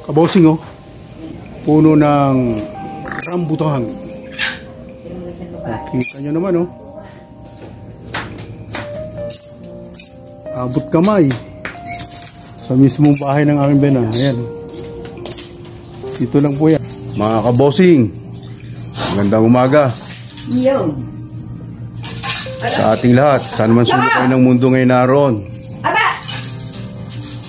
Kabosing oh, puno ng rambutan. Kita nyo naman oh, abot kamay sa mismong bahay ng aking biyanan. Ayan, dito lang po yan mga kabosing. Magandang umaga sa ating lahat. Saan man sumukay ng mundo ngayon naroon.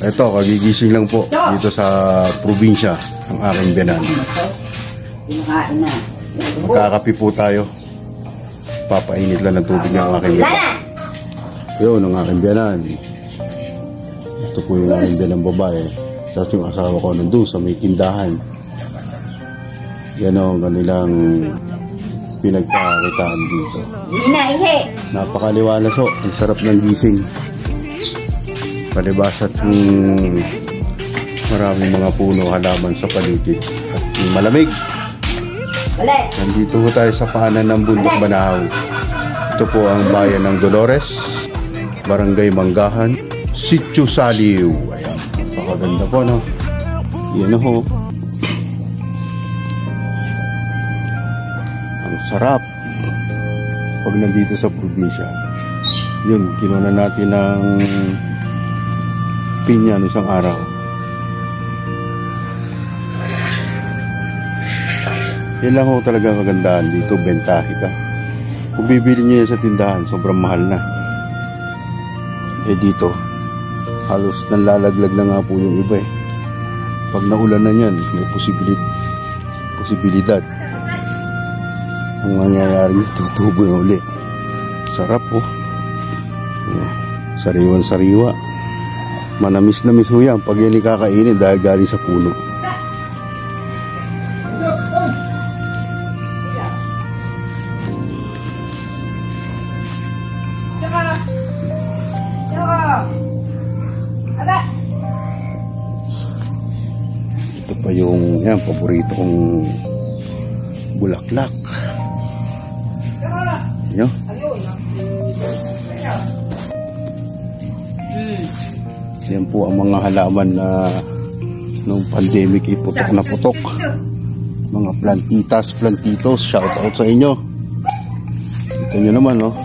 Ito, kagigising lang po dito sa probinsya ng aking biyanan. Magkakapi po tayo. Papainit lang ng tubig ng aking biyanan. Yun, ang aking biyanan. Ito po yung aking biyanan babae. Tapos yung asawa ko nandun sa may tindahan. Yan o, kanilang pinagkakitaan dito. Napakaliwalas o. Ang sarap ng gising. Palibas at maraming mga puno halaman sa paligid at malamig. Nandito po tayo sa paanan ng Bundok Banahaw. Ito po ang bayan ng Dolores, Barangay Manggahan, Sitio Saliw. Ayan, napakaganda po no. Yan ho. Ang sarap pag nandito sa probinsya. Yun, kinuha natin ng pinya no isang araw. Yan lang ho talaga kagandaan dito, bentahe ka. Kung bibili nyo yan sa tindahan, sobrang mahal na. Eh dito, halos nalalaglag na nga po yung iba eh. Pag naulan na yan, may posibilidad. Ang mangyayari nyo, tutubo na uli. Sarap po. Sariwan-sariwa. Manamis-namis ho yan pag yan ikakainin dahil galing sa puno. Ito pa yung yan, paborito kong bulaklak. Yan. Yan po ang mga halaman na nung pandemic iputok na putok. Mga plantitos, shout out sa inyo. Kita nyo naman, no?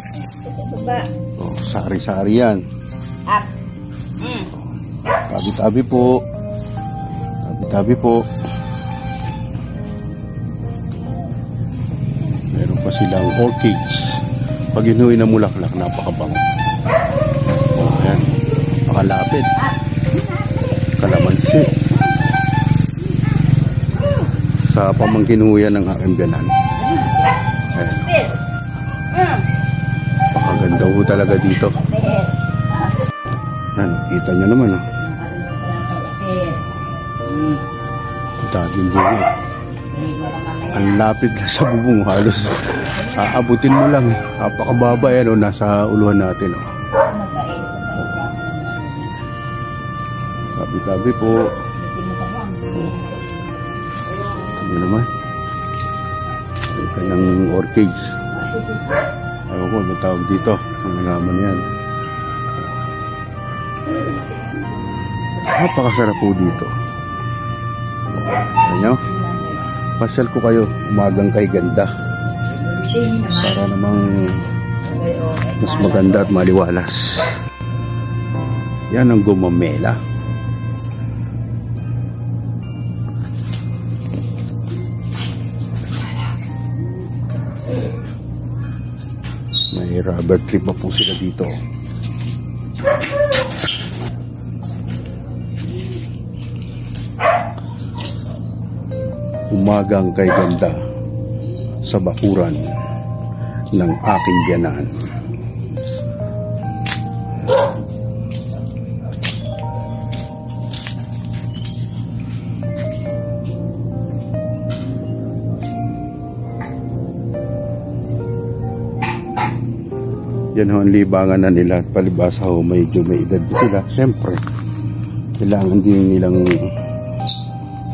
ba? Oh, sari-sari yan. Up. Tabi-tabi po. Tabi-tabi po. Meron pa silang orchids. Pag inuwi na mulaklak, napakabango. Oh, ayan. Pakalapit. Kalamansi. Sa pamangkin ho yan ng aking biyanan. Ayan. Pakaganda ho talaga dito. Yan, kita nyo naman. Oh. Daging bunga. Ang lapit na sa bubong. Halos aabutin mo lang. Napakababa yan. Oh, nasa uluhan natin. Oh. Tabi-tabi po. Ano naman? May kanyang orchids. Ayaw ko, may tawag dito. Ang naman yan. Napakasarap po dito. Ano? Pasyal ko kayo. Umagang kay ganda. Para namang mas maganda at maliwalas. Yan ang gumamela. May rubber tree pa po sila dito. Umagang kay ganda sa bakuran ng aking biyanan. Yan ho ang libangan na nila at palibasa ho medyo may edad din sila. Siyempre, kailangan din nilang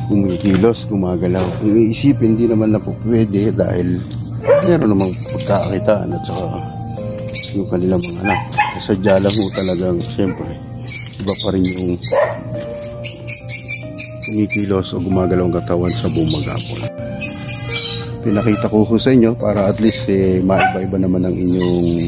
kumikilos, gumagalaw. Kung iisipin, hindi naman na po pwede dahil meron namang pagkakakitaan at saka yung kanilang mga anak. Sadya lang ho talagang, siyempre, iba pa rin yung kumikilos o gumagalaw ang katawan sa buong maghapon. Pinakita ko ho sa inyo para at least maiba-iba naman ang inyong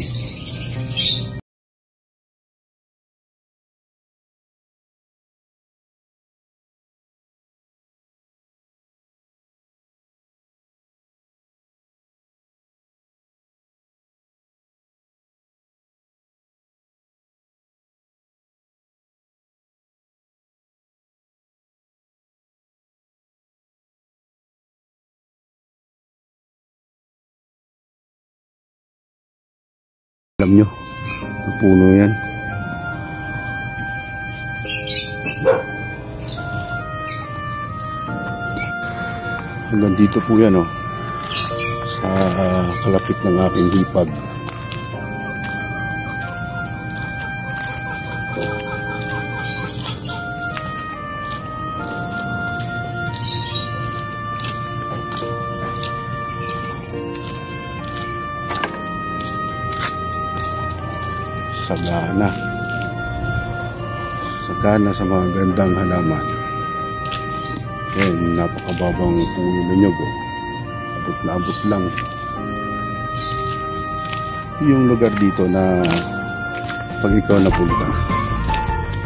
alam nyo, ang puno yan. Hanggang dito po yan, oh, sa kalapit ng aking hipag. Sagana. Sagana sa mga gandang halaman. Yan, napakababang puno ng nyog. Abot na abot lang. Yung lugar dito na pag ikaw napunta,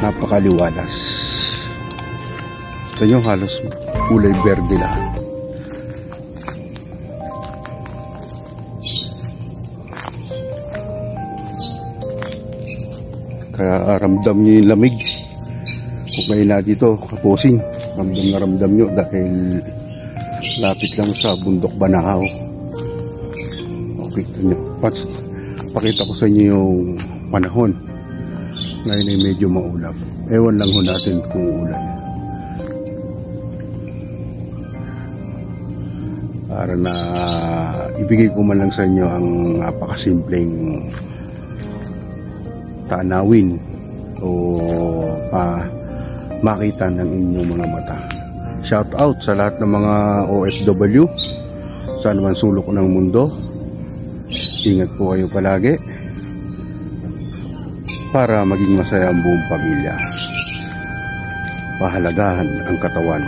napakaliwalas. Ito yung halos kulay berde lahat. Kaya ramdam nyo yung lamig. Kung kayo na dito, kaposing, ramdam nyo dahil lapit lang sa bundok Banahaw. Okay, pakita ko sa inyo yung panahon. Ngayon ay medyo maulap. Ewan lang ho natin kung ulan. Para na ibigay ko man lang sa inyo ang napakasimpleng tanawin o makita ng inyong mga mata. Shout out sa lahat ng mga OFW saan man sulok ng mundo. Ingat po kayo palagi para maging masaya ang buong pamilya. Pahalagahan ang katawan.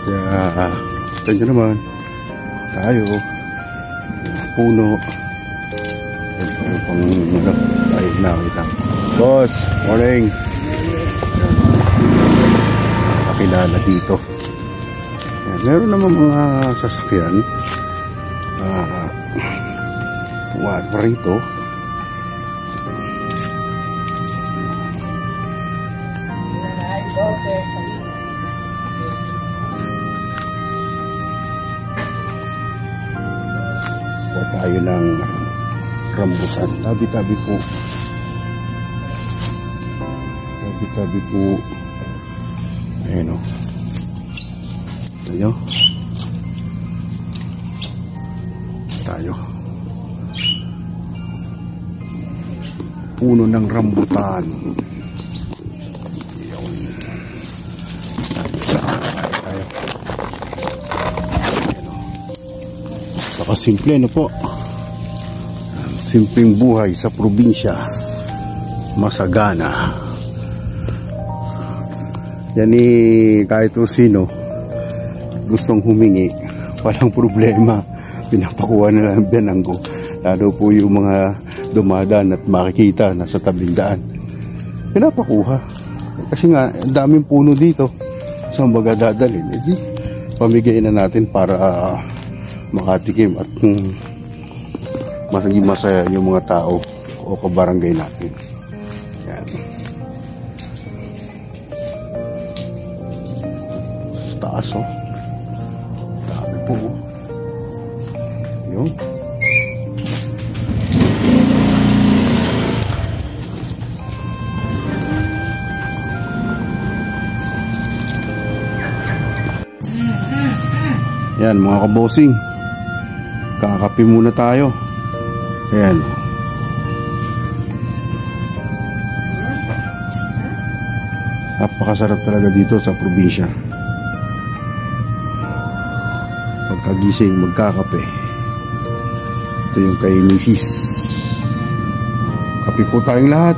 Kaya Kita nyo naman. Tayo. Puno. Ano pang ano? Ay, nakita. Boss, morning. Nakakilala dito. Yan. Meron naman mga sasakyan. Rito. Kuha tayo ng rambutan. Tabi-tabi po. Tabi-tabi po. Ayan o. Ayan o. Tayo. Puno ng rambutan. Ayan. Tayo. Ayan o. Nakasimple na po. Simpleng buhay sa probinsya. Masagana. Yan kahit o sino gustong humingi, walang problema. Pinapakuha na lang binanggo. Lalo po yung mga dumadaan at makikita nasa tabing daan. Pinapakuha. Kasi nga, daming puno dito. Saan baga dadalhin? Di, pamigay na natin para makatikim at maging masaya yung mga tao o kabarangay natin. Yan. Sa taas, oh. Dami po. Yun. Yan mga kabosing, kakape muna tayo. Ayan. Napakasarap talaga dito sa probinsya. Pagkagising, magkakape. Ito yung kay Mrs. Kape po tayong lahat.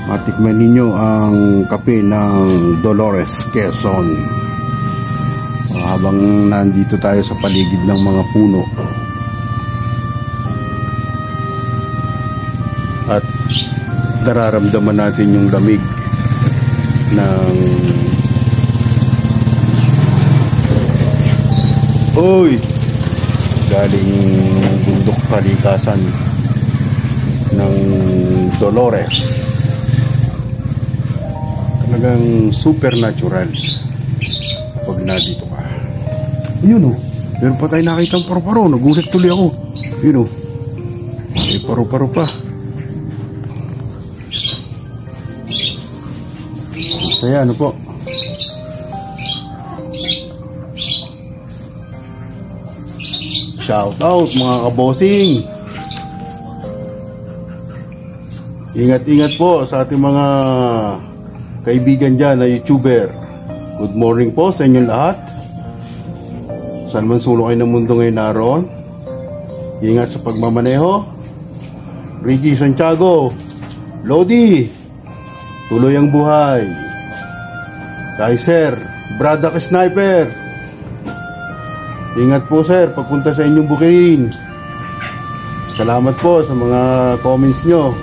Matikman ninyo ang kape ng Dolores, Quezon. Habang nandito tayo sa paligid ng mga puno. At nararamdaman natin yung lamig ng galing bundok kalikasan ng Dolores. Talagang supernatural pag nandito ka. Yun o, meron pa tayo nakitang paru-paro. Nagulat tuloy ako. Yun o, may paru-paro pa. Saya, ano po? Shout out mga kabosing. Ingat-ingat po sa ating mga kaibigan dyan na YouTuber. Good morning po sa inyong lahat. Saan man sulok kayo ng mundo ngayon naroon. Ingat sa pagmamaneho. Ricky Santiago, Lodi, tuloy ang buhay. Kaiser, Bradak Sniper, ingat po sir pagpunta sa inyong bukirin. Salamat po sa mga comments nyo.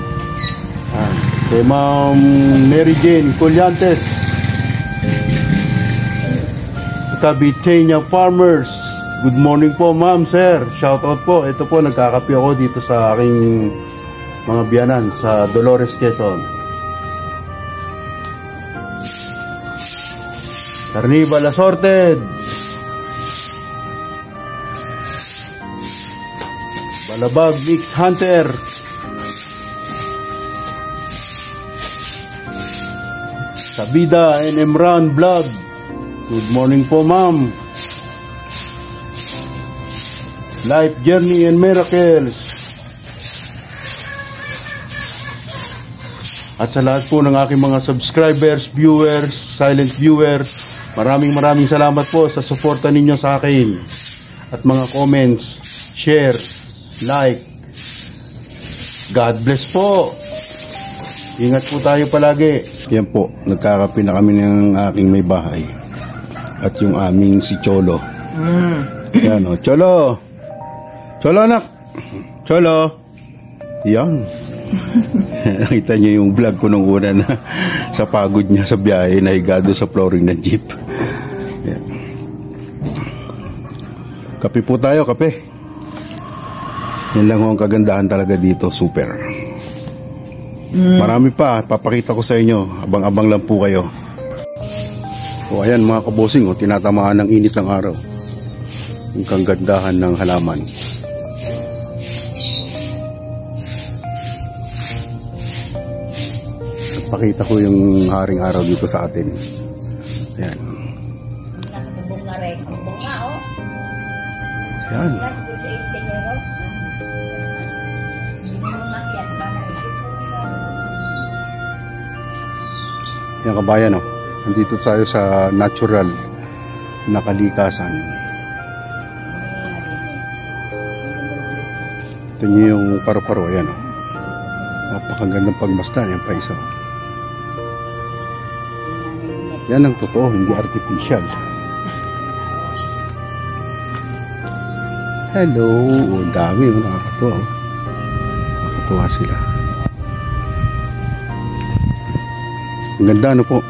Kay Ma'am Mary Jane Colyantes, Cabitania Farmers, good morning po ma'am, sir. Shout out po. Ito po, nagkakape ako dito sa aking mga biyanan sa Dolores, Quezon. Carnival Assorted, Balabag Mix Hunter, Sabida and Emran Vlog, good morning po ma'am. Life Journey and Miracles. At sa lahat po ng aking mga subscribers, viewers, silent viewers, maraming salamat po sa suporta ninyo sa akin. At mga comments, share, like. God bless po. Ingat po tayo palagi. Yan po, nagkakape na kami ng aking may bahay. At yung aming si Cholo. Yan o, Cholo. Cholo anak. Cholo. Yan. Nakita niyo yung vlog ko nung una na sa pagod niya sa biyahe, nahigado sa flooring ng jeep. Yan. Kape po tayo, kape. Yan lang ang kagandahan talaga dito, super. Marami pa, papakita ko sa inyo. Abang-abang lang po kayo. O ayan mga kabosing, tinatamaan ng init ng araw. Yung kagandahan ng halaman. Pakita ko yung haring araw dito sa atin. Ayan. Ayan. Ayan kabayan, oh. Nandito tayo sa natural na kalikasan. Ito nyo yung paro-paro. Ayan, oh. Napakagandang pagmasdan. Ayan pa isa, oh. Yan ang totoo, hindi artificial. Hello, ang dami, nakakatuwa. Nakakatuwa sila. Ang ganda, ano po.